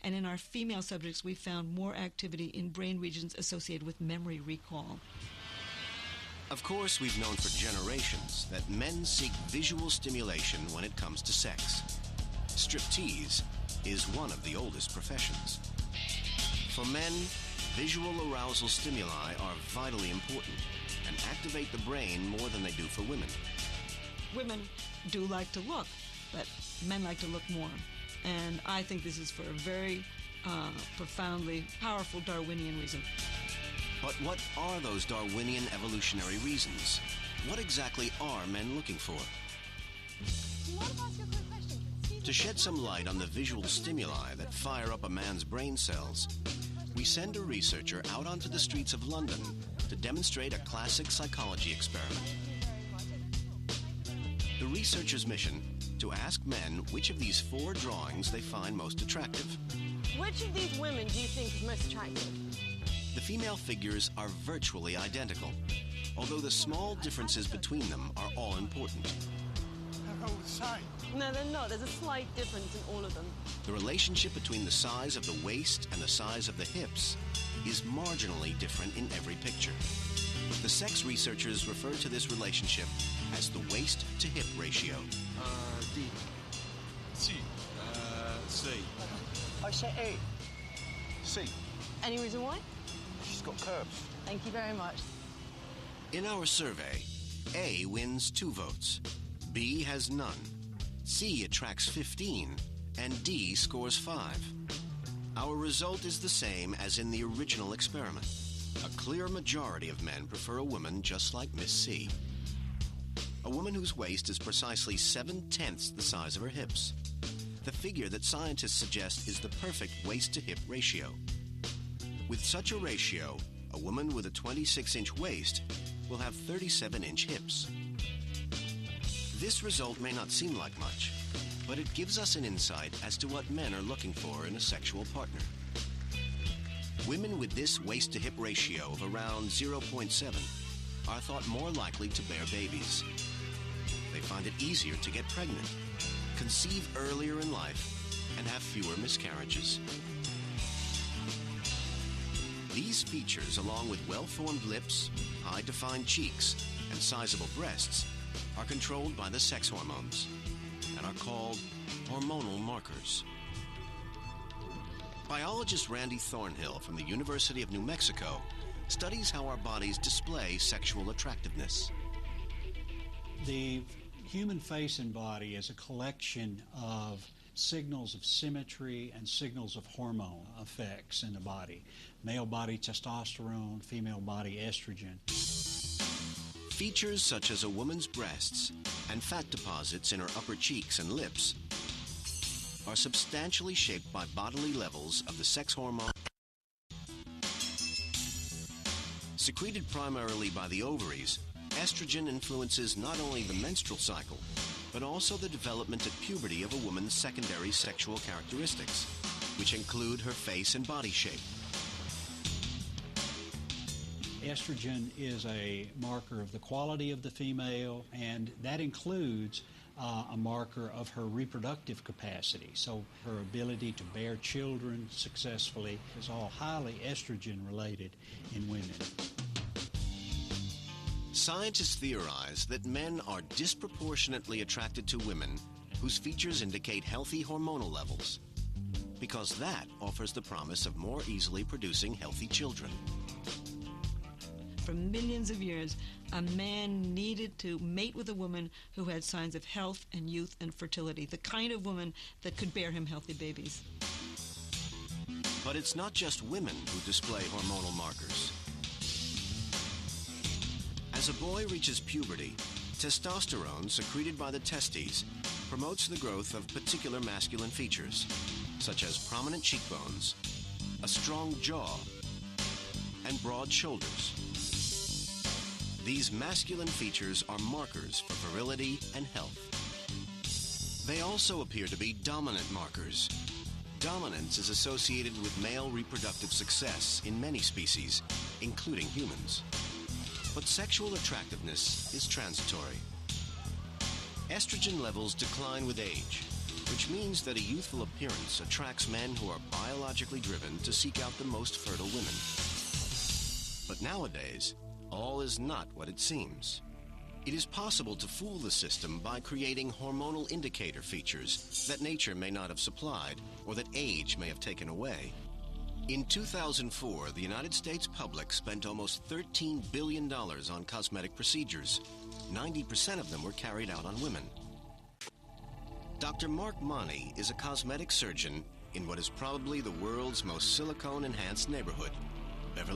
And in our female subjects, we found more activity in brain regions associated with memory recall. Of course, we've known for generations that men seek visual stimulation when it comes to sex. Striptease is one of the oldest professions. For men, visual arousal stimuli are vitally important and activate the brain more than they do for women. Women do like to look, but men like to look more. And I think this is for a very profoundly powerful Darwinian reason. But what are those Darwinian evolutionary reasons? What exactly are men looking for? To shed some light on the visual stimuli that fire up a man's brain cells, we send a researcher out onto the streets of London to demonstrate a classic psychology experiment. The researcher's mission: to ask men which of these 4 drawings they find most attractive. Which of these women do you think is most attractive? The female figures are virtually identical, although the small differences between them are all important. They're all the same. No, they're not. There's a slight difference in all of them. The relationship between the size of the waist and the size of the hips is marginally different in every picture. The sex researchers refer to this relationship as the waist-to-hip ratio. D. C. C. I say A. C. Any reason why? She's got curves. Thank you very much. In our survey, A wins 2 votes, B has none, C attracts 15, and D scores 5. Our result is the same as in the original experiment. A clear majority of men prefer a woman just like Miss C. A woman whose waist is precisely 7/10 the size of her hips. The figure that scientists suggest is the perfect waist-to-hip ratio. With such a ratio, a woman with a 26-inch waist will have 37-inch hips. This result may not seem like much, but it gives us an insight as to what men are looking for in a sexual partner. Women with this waist-to-hip ratio of around 0.7 are thought more likely to bear babies. They find it easier to get pregnant, conceive earlier in life, and have fewer miscarriages. These features, along with well-formed lips, high-defined cheeks, and sizable breasts, are controlled by the sex hormones and are called hormonal markers. Biologist Randy Thornhill from the University of New Mexico studies how our bodies display sexual attractiveness. The human face and body is a collection of signals of symmetry and signals of hormone effects in the body. Male body testosterone, female body estrogen. Features such as a woman's breasts and fat deposits in her upper cheeks and lips are substantially shaped by bodily levels of the sex hormone secreted primarily by the ovaries. Estrogen influences not only the menstrual cycle, but also the development at puberty of a woman's secondary sexual characteristics, which include her face and body shape. Estrogen is a marker of the quality of the female, and that includes a marker of her reproductive capacity. So her ability to bear children successfully is all highly estrogen related in women. Scientists theorize that men are disproportionately attracted to women whose features indicate healthy hormonal levels, because that offers the promise of more easily producing healthy children. For millions of years, a man needed to mate with a woman who had signs of health and youth and fertility, the kind of woman that could bear him healthy babies. But it's not just women who display hormonal markers. As a boy reaches puberty, testosterone secreted by the testes promotes the growth of particular masculine features, such as prominent cheekbones, a strong jaw, and broad shoulders. These masculine features are markers for virility and health. They also appear to be dominant markers. Dominance is associated with male reproductive success in many species, including humans. But sexual attractiveness is transitory. Estrogen levels decline with age, which means that a youthful appearance attracts men who are biologically driven to seek out the most fertile women. But nowadays, all is not what it seems. It is possible to fool the system by creating hormonal indicator features that nature may not have supplied or that age may have taken away. In 2004, the United States public spent almost $13 billion on cosmetic procedures. 90% of them were carried out on women. Dr. Mark Money is a cosmetic surgeon in what is probably the world's most silicone-enhanced neighborhood, Beverly